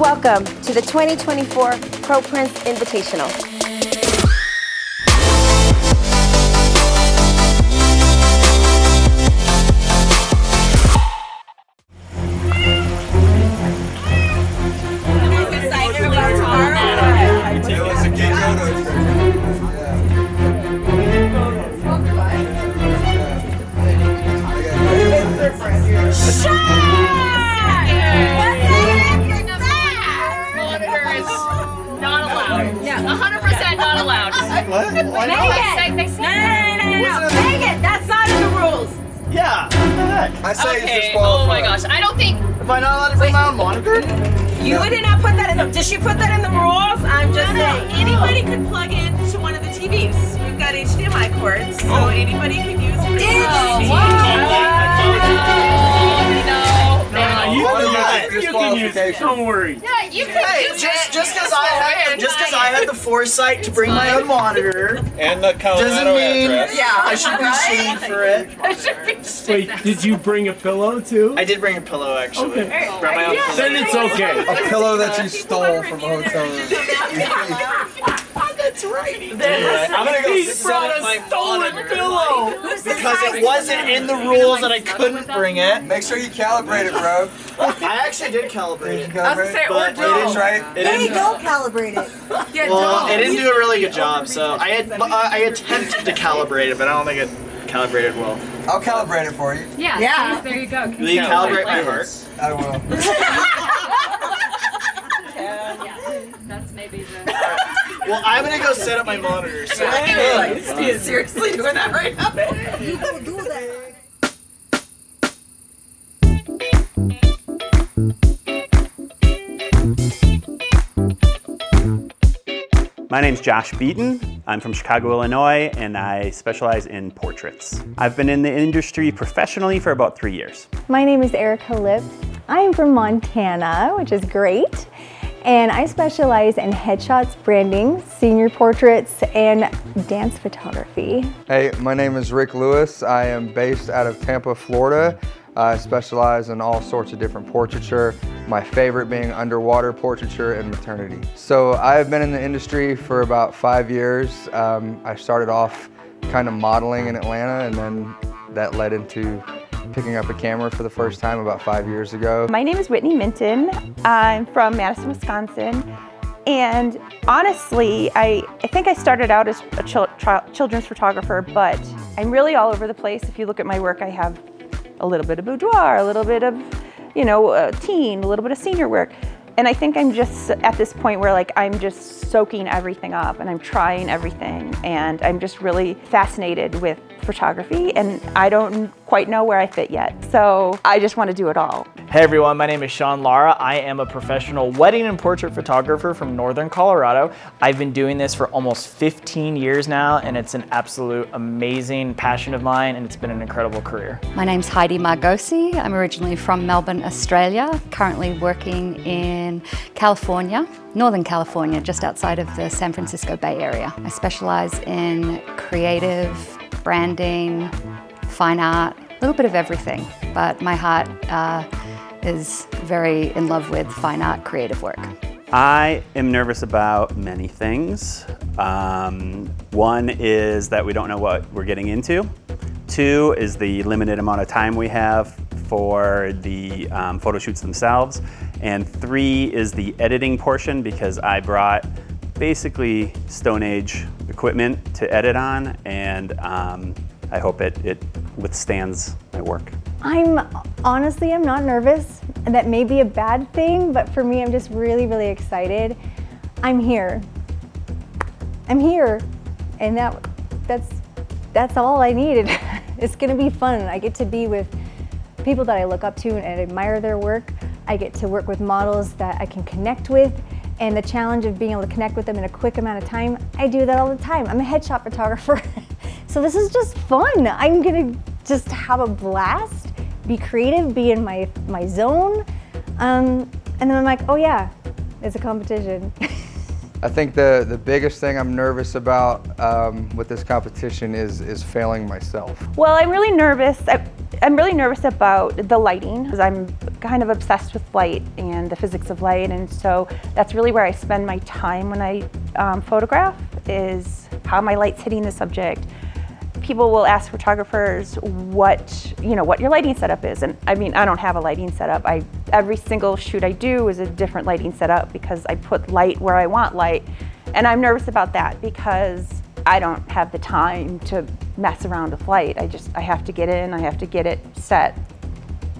Welcome to the 2024 ProPrints Invitational. What? Why not? Megan, that's not in the rules. Yeah, what the heck? I say Okay, it's disqualified. oh my gosh, I don't think Am I not allowed to bring my own monitor? you did not put that in the, did she put that in the rules? I'm just saying. Anybody could plug into one of the TVs. We've got HDMI cords, so anybody can use it. You can use it. Don't worry. Yeah, you can Hey, use just because I had the foresight to bring my own monitor And the doesn't Colorado mean address. I should be shamed for it. Wait, did you bring a pillow too? I did bring a pillow actually. Okay. Brought my own pillow. Then it's okay. A pillow that you stole from a hotel room. That's right. I'm gonna go He set brought up a my stolen pillow. Because it wasn't in the rules that I couldn't bring it. Make sure you calibrate it, bro. I actually did calibrate it. Calibrate it. But it is right. It didn't, Go calibrate it. well, it didn't do a really good job. So I attempted to calibrate it, but I don't think it calibrated well. I'll calibrate it for you. Yeah, there you go. Will you calibrate my heart? I will. That's maybe the... Well, I'm gonna go set up my monitor. So Seriously doing that right now? You go do that. My name's Josh Beaton. I'm from Chicago, Illinois, and I specialize in portraits. I've been in the industry professionally for about 3 years. My name is Erica Lipp. I'm from Montana, which is great. And I specialize in headshots, branding, senior portraits, and dance photography. Hey, my name is Rick Lewis. I am based out of Tampa, Florida. I specialize in all sorts of different portraiture, my favorite being underwater portraiture and maternity. So I've been in the industry for about 5 years. I started off kind of modeling in Atlanta, and then that led into picking up a camera for the first time about 5 years ago. My name is Whitney Minton. I'm from Madison, Wisconsin. And honestly, I think I started out as a children's photographer, but I'm really all over the place. If you look at my work, I have a little bit of boudoir, a little bit of, teen, a little bit of senior work. And I think I'm just at this point where I'm just soaking everything up and I'm trying everything, and I'm just really fascinated with photography, and I don't quite know where I fit yet. So I just want to do it all. Hey everyone, my name is Sean Lara. I am a professional wedding and portrait photographer from Northern Colorado. I've been doing this for almost 15 years now, and it's an absolute amazing passion of mine, and it's been an incredible career. My name's Heidi Margosi. I'm originally from Melbourne, Australia, currently working in California, Northern California, just outside of the San Francisco Bay Area. I specialize in creative, branding, fine art, a little bit of everything, but my heart is very in love with fine art, creative work. I am nervous about many things. One is that we don't know what we're getting into. 2 is the limited amount of time we have for the photo shoots themselves. And 3 is the editing portion, because I brought basically Stone Age equipment to edit on, and I hope it withstands my work. I'm not nervous, and that may be a bad thing, but for me, I'm just really, really excited. I'm here, and that's all I needed. It's gonna be fun. I get to be with people that I look up to and admire their work. I get to work with models that I can connect with, and the challenge of being able to connect with them in a quick amount of time, I do that all the time. I'm a headshot photographer. So this is just fun. I'm gonna just have a blast, be creative, be in my zone. And then I'm like, oh yeah, it's a competition. I think the biggest thing I'm nervous about with this competition is failing myself. Well, I'm really nervous. I'm really nervous about the lighting, because I'm kind of obsessed with light and the physics of light, and so that's really where I spend my time when I photograph, is how my light's hitting the subject. People will ask photographers what your lighting setup is, and I mean, I don't have a lighting setup. Every single shoot I do is a different lighting setup because I put light where I want light, and I'm nervous about that because I don't have the time to mess around with light. I have to get in, I have to get it set.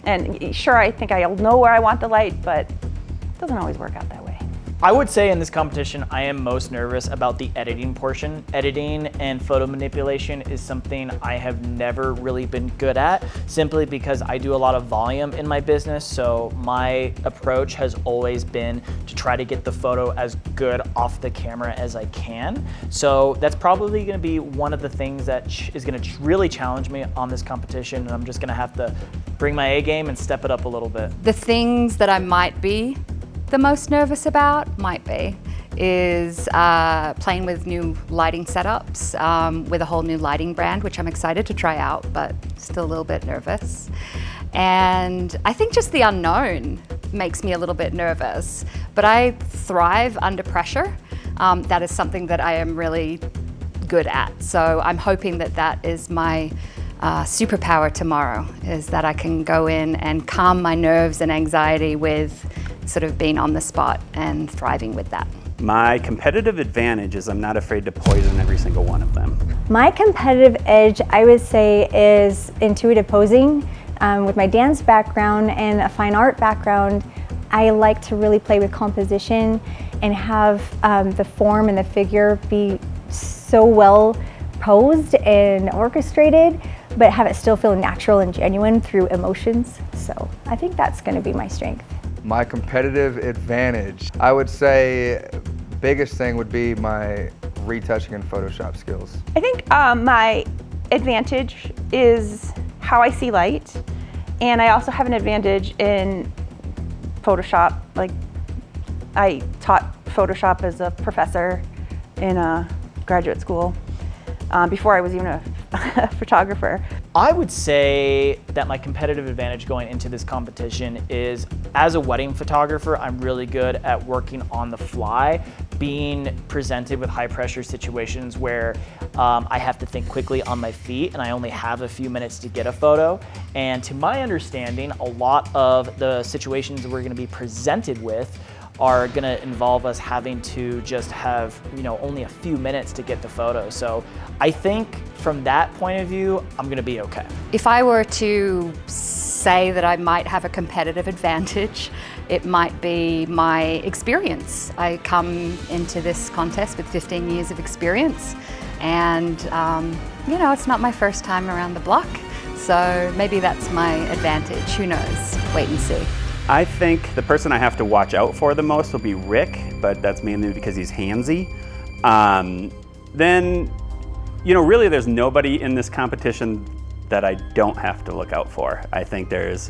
And sure, I think I'll know where I want the light, but it doesn't always work out that way. I would say in this competition, I am most nervous about the editing portion. Editing and photo manipulation is something I have never really been good at, simply because I do a lot of volume in my business. So my approach has always been to try to get the photo as good off the camera as I can. So that's probably gonna be one of the things that is gonna really challenge me on this competition. And I'm just gonna have to bring my A game and step it up a little bit. The things that I might be the most nervous about is playing with new lighting setups with a whole new lighting brand, which I'm excited to try out, but still a little bit nervous. And I think just the unknown makes me a little bit nervous, but I thrive under pressure. That is something that I am really good at. So I'm hoping that that is my superpower tomorrow, is that I can go in and calm my nerves and anxiety with sort of being on the spot and thriving with that. My competitive advantage is I'm not afraid to poison every single one of them. My competitive edge, I would say, is intuitive posing. With my dance background and a fine art background, I like to really play with composition and have the form and the figure be so well posed and orchestrated, but have it still feel natural and genuine through emotions. So I think that's going to be my strength. My competitive advantage, I would say biggest thing would be my retouching and Photoshop skills. I think my advantage is how I see light, and I also have an advantage in Photoshop. Like, I taught Photoshop as a professor in a graduate school before I was even a photographer. I would say that my competitive advantage going into this competition is, as a wedding photographer, I'm really good at working on the fly, being presented with high pressure situations where I have to think quickly on my feet and I only have a few minutes to get a photo. And to my understanding, a lot of the situations that we're gonna be presented with are gonna involve us having to just have, only a few minutes to get the photo. So I think from that point of view, I'm gonna be okay. If I were to say that I might have a competitive advantage, it might be my experience. I come into this contest with 15 years of experience, and it's not my first time around the block, so maybe that's my advantage. Who knows? Wait and see. I think the person I have to watch out for the most will be Rick, but that's mainly because he's handsy. Then, really there's nobody in this competition that I don't have to look out for. I think there's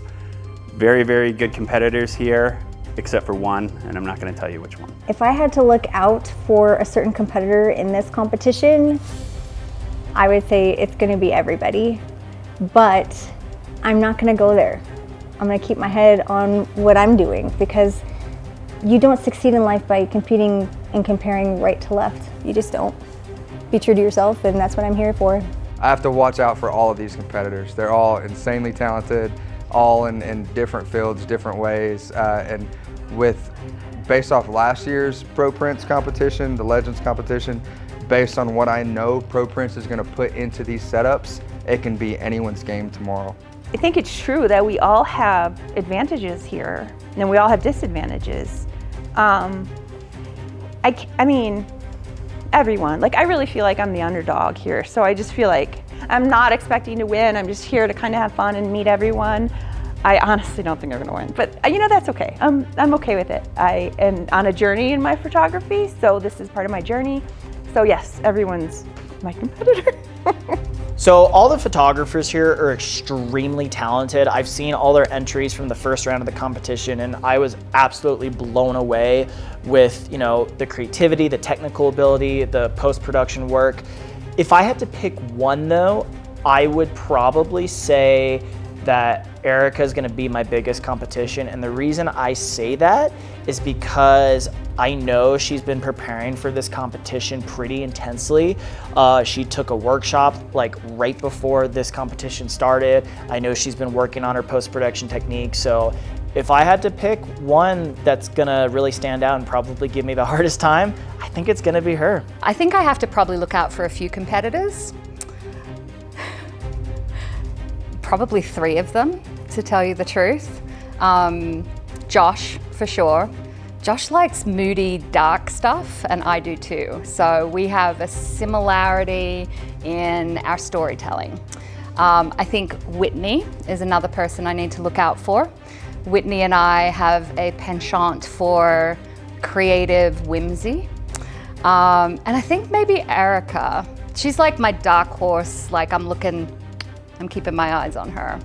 very, very good competitors here, except for one, and I'm not gonna tell you which one. If I had to look out for a certain competitor in this competition, I would say it's going to be everybody, but I'm not going to go there. I'm going to keep my head on what I'm doing, because you don't succeed in life by competing and comparing right to left. You just don't. Be true to yourself, and that's what I'm here for. I have to watch out for all of these competitors. They're all insanely talented, all in different fields, different ways, and based off last year's ProPrints competition, the Legends competition, based on what I know ProPrints is going to put into these setups, it can be anyone's game tomorrow. I think it's true that we all have advantages here, and we all have disadvantages. I mean, everyone. I really feel like I'm the underdog here, so I just feel like I'm not expecting to win. I'm just here to kind of have fun and meet everyone. I honestly don't think I'm gonna win, but that's okay. I'm okay with it. I am on a journey in my photography, so this is part of my journey. So yes, everyone's my competitor. So all the photographers here are extremely talented. I've seen all their entries from the first round of the competition, and I was absolutely blown away with the creativity, the technical ability, the post-production work. If I had to pick one though, I would probably say that Erica's gonna be my biggest competition. And the reason I say that is because I know she's been preparing for this competition pretty intensely. She took a workshop like right before this competition started. I know she's been working on her post-production technique. So if I had to pick one that's gonna really stand out and probably give me the hardest time, I think it's gonna be her. I think I have to probably look out for a few competitors. Probably 3 of them, to tell you the truth. Josh, for sure. Josh likes moody, dark stuff, and I do too. So we have a similarity in our storytelling. I think Whitney is another person I need to look out for. Whitney and I have a penchant for creative whimsy. And I think maybe Erica. She's like my dark horse, like I'm keeping my eyes on her.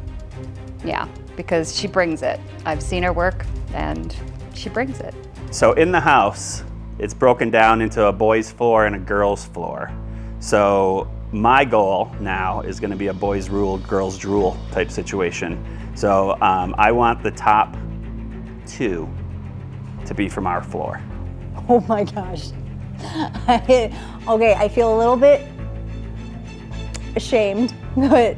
Yeah, because she brings it. I've seen her work and she brings it. So in the house, it's broken down into a boys' floor and a girls' floor. So my goal now is gonna be a boys rule, girls drool type situation. So I want the top 2 to be from our floor. Oh my gosh. Okay, I feel a little bit ashamed, but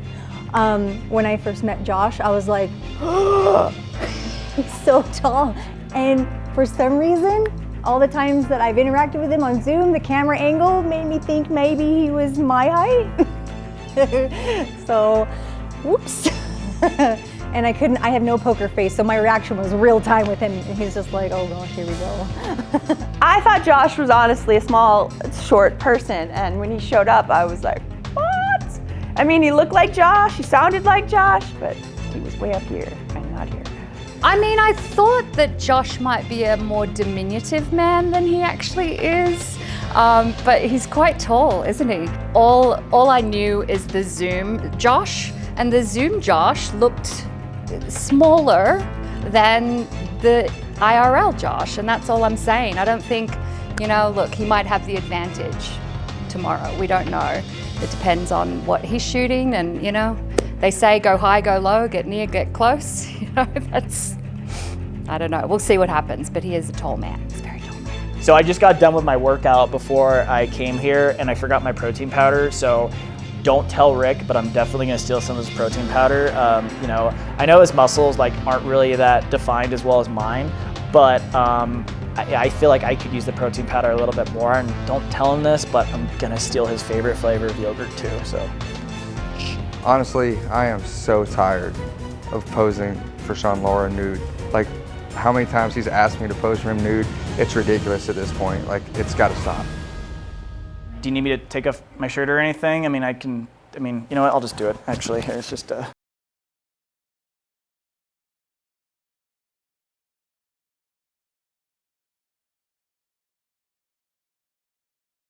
when I first met Josh, I was like, oh, he's so tall. And for some reason, all the times that I've interacted with him on Zoom, the camera angle made me think maybe he was my height. So, whoops. And I have no poker face, so my reaction was real time with him. And he's just like, oh gosh, here we go. I thought Josh was honestly a small, short person, and when he showed up, I was like, what? I mean, he looked like Josh, he sounded like Josh, but he was way up here and not here. I mean, I thought that Josh might be a more diminutive man than he actually is, but he's quite tall, isn't he? All I knew is the Zoom Josh, and the Zoom Josh looked smaller than the IRL Josh, and that's all I'm saying. I don't think, look, he might have the advantage tomorrow. We don't know. It depends on what he's shooting, and they say go high, go low, get near, get close. I don't know. We'll see what happens, but he is a tall man. He's a very tall man. So I just got done with my workout before I came here and I forgot my protein powder. So don't tell Rick, but I'm definitely gonna steal some of his protein powder. I know his muscles aren't really that defined as well as mine, but I feel like I could use the protein powder a little bit more. And don't tell him this, but I'm gonna steal his favorite flavor of yogurt too. So Honestly, I am so tired of posing for Sean Laura nude. Like, how many times he's asked me to pose for him nude? It's ridiculous at this point. Like, it's got to stop. do you need me to take off my shirt or anything? I mean, you know what, I'll just do it. Actually, here's just